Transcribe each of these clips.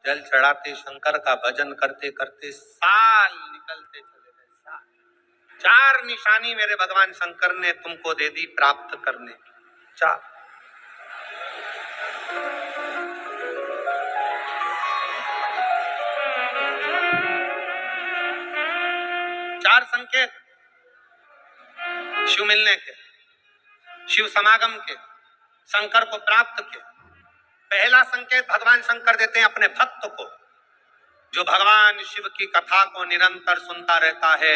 जल चढ़ाते शंकर का भजन करते करते साल निकलते चले गए। साल, 4 निशानी मेरे भगवान शंकर ने तुमको दे दी प्राप्त करने की। 4 संकेत शिव मिलने के, शिव समागम के, शंकर को प्राप्त के। पहला संकेत भगवान शंकर देते हैं अपने भक्त को, जो भगवान शिव की कथा को निरंतर सुनता रहता है,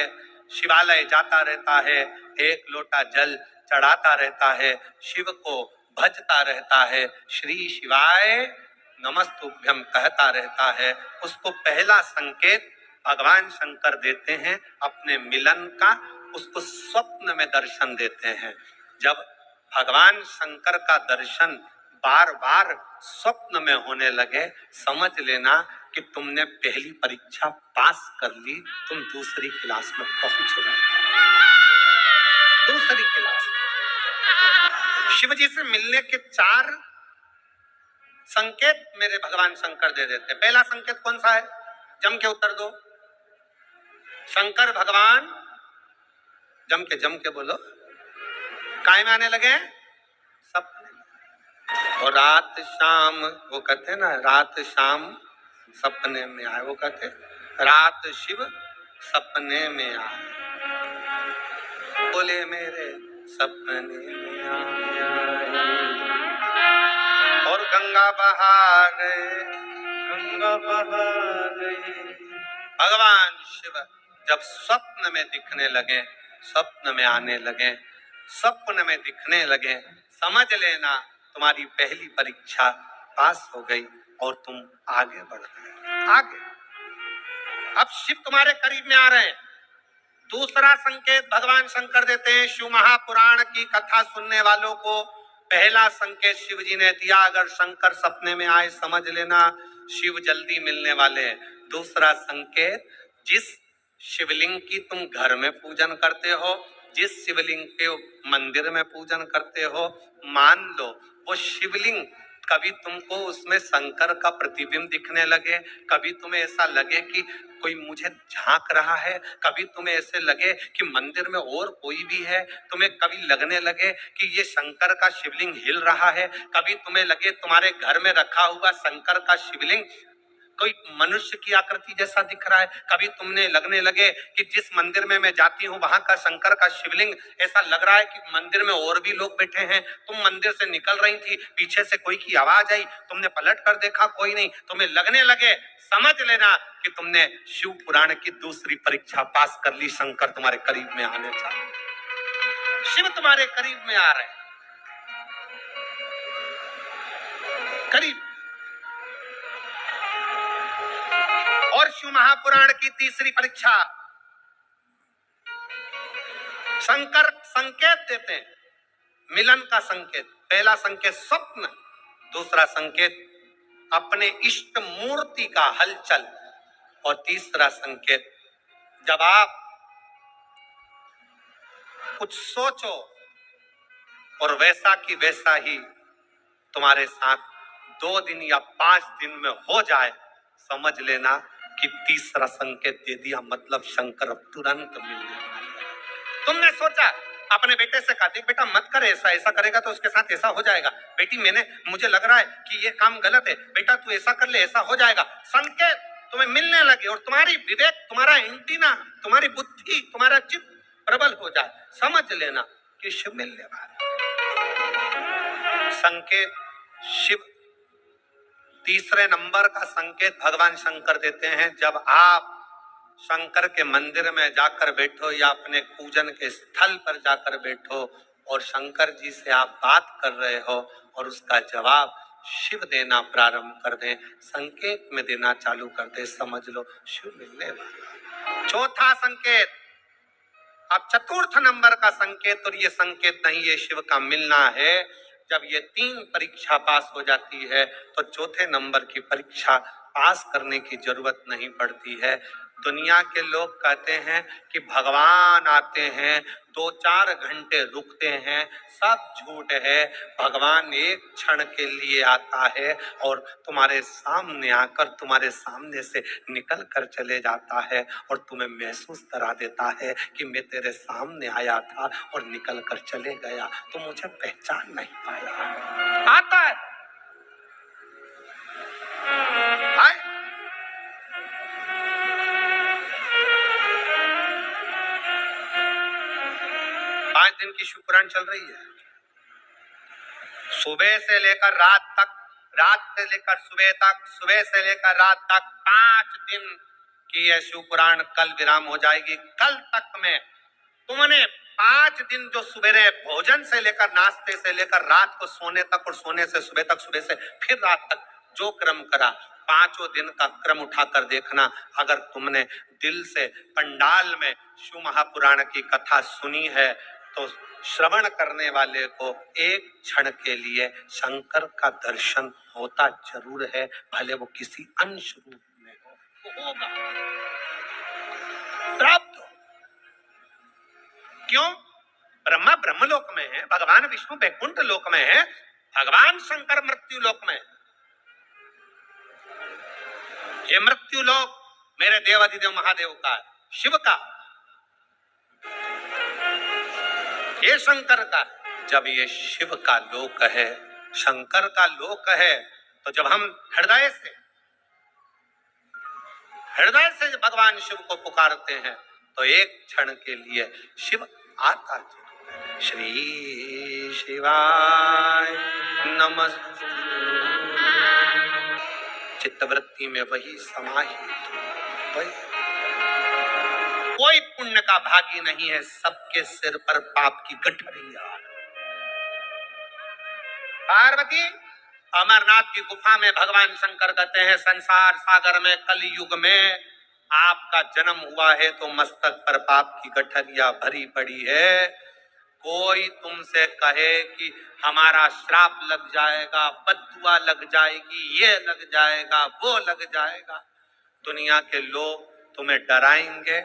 शिवालय जाता रहता है, एक लोटा जल चढ़ाता रहता है, शिव को भजता रहता है, श्री शिवाय नमस्तुभ्यम कहता रहता है, उसको पहला संकेत भगवान शंकर देते हैं अपने मिलन का। उसको स्वप्न में दर्शन देते हैं। जब भगवान शंकर का दर्शन बार बार स्वप्न में होने लगे, समझ लेना कि तुमने पहली परीक्षा पास कर ली, तुम दूसरी क्लास में पहुंच गए। दूसरी क्लास। शिव जी से मिलने के 4 संकेत मेरे भगवान शंकर दे देते। पहला संकेत कौन सा है? जम के उत्तर दो। शंकर भगवान जम के बोलो। काय में आने लगे? सपने। और रात शाम, वो कहते हैं ना, रात शाम सपने में आए। वो कहते रात शिव सपने में आए, बोले मेरे सपने में आए, और गंगा बहा गए, गंगा बहा गए। भगवान शिव जब स्वप्न में दिखने लगे, स्वप्न में आने लगे, स्वप्न में दिखने लगे, समझ लेना तुम्हारी पहली परीक्षा पास हो गई और तुम आगे बढ़ गए। आगे अब शिव तुम्हारे करीब में आ रहे हैं। दूसरा संकेत भगवान शंकर देते हैं शिव महापुराण की कथा सुनने वालों को। पहला संकेत शिव जी ने दिया, अगर शंकर सपने में आए समझ लेना शिव जल्दी मिलने वाले हैं। दूसरा संकेत, जिस शिवलिंग की तुम घर में पूजन करते हो, जिस शिवलिंग के मंदिर में पूजन करते हो, मान लो वो शिवलिंग कभी तुमको उसमें शंकर का प्रतिबिंब दिखने लगे, कभी तुम्हें ऐसा लगे कि कोई मुझे झांक रहा है, कभी तुम्हें ऐसे लगे कि मंदिर में और कोई भी है, तुम्हें कभी लगने लगे कि ये शंकर का शिवलिंग हिल रहा है, कभी तुम्हें लगे तुम्हारे घर में रखा हुआ शंकर का शिवलिंग कोई मनुष्य की आकृति जैसा दिख रहा है, कभी तुमने लगने लगे कि जिस मंदिर में मैं जाती हूँ वहां का शंकर का शिवलिंग ऐसा लग रहा है कि मंदिर में और भी लोग बैठे हैं। तुम मंदिर से निकल रही थी, पीछे से कोई की आवाज आई, तुमने पलट कर देखा कोई नहीं, तुम्हें लगने लगे, समझ लेना कि तुमने शिव पुराण की दूसरी परीक्षा पास कर ली। शंकर तुम्हारे करीब में आने चाहिए, शिव तुम्हारे करीब में आ रहे हैं, करीब। और शिव महापुराण की तीसरी परीक्षा, शंकर संकेत देते हैं मिलन का संकेत। पहला संकेत स्वप्न, दूसरा संकेत अपने इष्ट मूर्ति का हलचल, और तीसरा संकेत जब आप कुछ सोचो और वैसा की वैसा ही तुम्हारे साथ 2 दिन या 5 दिन में हो जाए, समझ लेना कि तीसरा संकेत दे दिया, मतलब शंकर अब तुरंत मिलने वाले। तुमने सोचा, अपने बेटे से कहा, देख बेटा मत कर ऐसा, ऐसा करेगा तो उसके साथ ऐसा हो जाएगा। बेटी मुझे लग रहा है कि ये काम गलत है, बेटा तू ऐसा कर ले, ऐसा हो जाएगा। संकेत तुम्हें मिलने लगे और तुम्हारी विवेक, तुम्हारा एंटीना, तुम्हारी बुद्धि, तुम्हारा चित्त प्रबल हो जाए, समझ लेना कि शिव मिलने वाला। संकेत शिव तीसरे नंबर का संकेत भगवान शंकर देते हैं। जब आप शंकर के मंदिर में जाकर बैठो या अपने पूजन के स्थल पर जाकर बैठो और शंकर जी से आप बात कर रहे हो और उसका जवाब शिव देना प्रारंभ कर दें, संकेत में देना चालू कर दे, समझ लो शिव मिलने वाला। चौथा संकेत, अब चतुर्थ नंबर का संकेत, और ये संकेत नहीं, ये शिव का मिलना है। जब ये 3 परीक्षा पास हो जाती है तो चौथे नंबर की परीक्षा पास करने की जरूरत नहीं पड़ती है। दुनिया के लोग कहते हैं कि भगवान आते हैं, 2-4 घंटे रुकते हैं, सब झूठ है। भगवान एक क्षण के लिए आता है और तुम्हारे सामने आकर तुम्हारे सामने से निकल कर चले जाता है और तुम्हें महसूस करा देता है कि मैं तेरे सामने आया था और निकल कर चले गया, तो मुझे पहचान नहीं पाया। आता है, आए? 5 दिन की शुक्रान चल रही है, सुबह से लेकर रात तक, रात से लेकर सुबह तक, सुबह से लेकर रात तक 5 दिन की यह शुक्रान कल विराम हो जाएगी। कल तक में तुमने 5 दिन जो सवेरे भोजन से लेकर नाश्ते से लेकर रात को सोने तक और सोने से सुबह तक, सुबह से फिर रात तक जो क्रम करा, 5 दिन का क्रम उठाकर देखना। अगर तुमने दिल से पंडाल में शिव महापुराण की कथा सुनी है तो श्रवण करने वाले को एक क्षण के लिए शंकर का दर्शन होता जरूर है, भले वो किसी अंश रूप में हो, होगा, प्राप्त हो। क्यों? ब्रह्मा ब्रह्मलोक में है, भगवान विष्णु वैकुंठ लोक में है, भगवान शंकर मृत्यु लोक में। ये मृत्यु लोक मेरे देवाधिदेव महादेव का है, शिव का, ये शंकर का। जब ये शिव का लोक है, शंकर का लोक है, तो जब हम हृदय से भगवान शिव को पुकारते हैं तो एक क्षण के लिए शिव आता जरूर है। श्री शिवाय नमः। चित्तवृत्ति में वही समाहित, वही। कोई पुण्य का भागी नहीं है, सबके सिर पर पाप की गठरिया। पार्वती अमरनाथ की गुफा में भगवान शंकर कहते हैं, संसार सागर में कलयुग में आपका जन्म हुआ है तो मस्तक पर पाप की गठरिया भरी पड़ी है। कोई तुमसे कहे कि हमारा श्राप लग जाएगा, बद्दुआ लग जाएगी, ये लग जाएगा, वो लग जाएगा, दुनिया के लोग तुम्हें डराएंगे,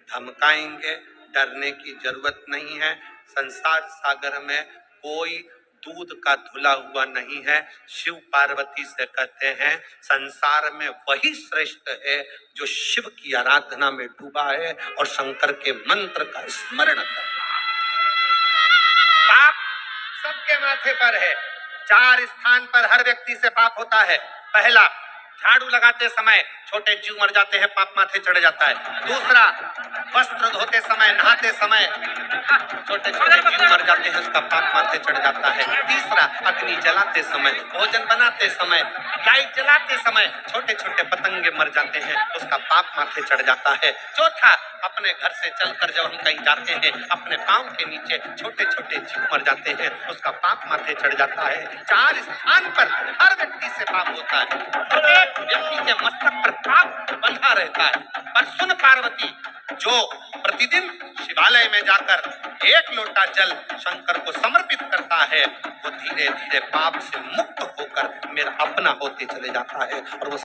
धमकाएंगे, डरने की जरूरत नहीं है। संसार सागर में कोई दूध का धुला हुआ नहीं है। शिव पार्वती से कहते हैं, संसार में वही श्रेष्ठ है जो शिव की आराधना में डूबा है और शंकर के मंत्र का स्मरण कर रहा है। पाप सबके माथे पर है। 4 स्थान पर हर व्यक्ति से पाप होता है। पहला, झाड़ू लगाते समय छोटे जीव मर जाते हैं, पाप माथे चढ़ जाता है। दूसरा, वस्त्र धोते समय, नहाते समय छोटे छोटे जीव मर जाते हैं, उसका पाप माथे चढ़ जाता है। तीसरा, अग्नि जलाते समय, भोजन बनाते समय, लाइट जलाते समय छोटे छोटे पतंगे मर जाते हैं, उसका पाप माथे चढ़ जाता है। चौथा, अपने घर से चलकर जब हम कहीं जाते हैं, अपने पांव के नीचे छोटे छोटे जीव मर जाते हैं, उसका पाप माथे चढ़ जाता है। 4 स्थान पर हर व्यक्ति से पाप होता है, प्रत्येक व्यक्ति के मस्तक पर पाप बंधा रहता है। पर सुन पार्वती, जो प्रतिदिन शिवालय में जाकर 1 लोटा जल शंकर को समर्पित करता है, वो धीरे धीरे पाप से मुक्त होकर मेरा अपना होते चले जाता है और वो